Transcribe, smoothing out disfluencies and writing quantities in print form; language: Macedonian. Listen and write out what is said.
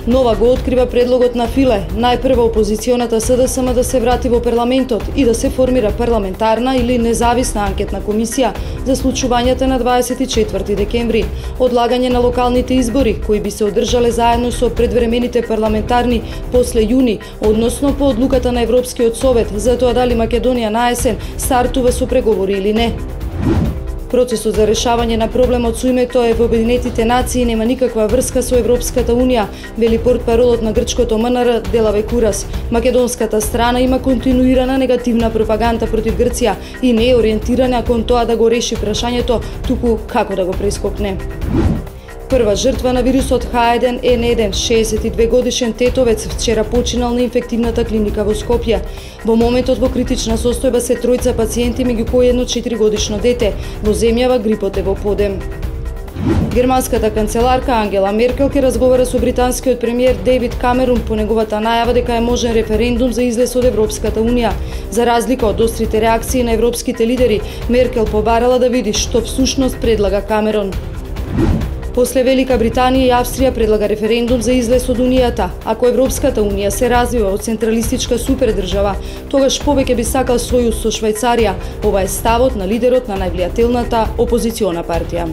Нова го открива предлогот на Филе, најпрво опозиционата СДСМ да се врати во парламентот и да се формира парламентарна или независна анкетна комисија за случувањата на 24 декември, одлагање на локалните избори кои би се одржале заедно со предвремените парламентарни после јуни, односно по одлуката на Европскиот совет за тоа дали Македонија на есен стартува со преговори или не. Процесот за решавање на проблемот со името е во Обединетите нации нема никаква врска со Европската унија, вели портпаролот на грчкото МНР Делаве Курас. Македонската страна има континуирана негативна пропаганда против Грција и не е ориентирана кон тоа да го реши прашањето, туку како да го прескокне. Прва жртва на вирусот H1N1, 62 годишен тетовец, вчера починал на инфективната клиника во Скопје. Во моментот во критична состојба се тројца пациенти, меѓу кои едно 4-годишно дете. Во земјава грипот е во подем. Германската канцеларка Ангела Меркел ќе разговара со британскиот премиер Дейвид Камерун по неговата најава дека е можен референдум за излез од Европската унија. За разлика од острите реакции на европските лидери, Меркел побарала да види што всушност предлага Камерун. После Велика Британија и Австрија предлага референдум за излез од Унијата. Ако Европската Унија се развива од централистичка супердржава, тогаш повеќе би сакал сојуз со Швајцарија. Ова е ставот на лидерот на највлијателната опозициона партија.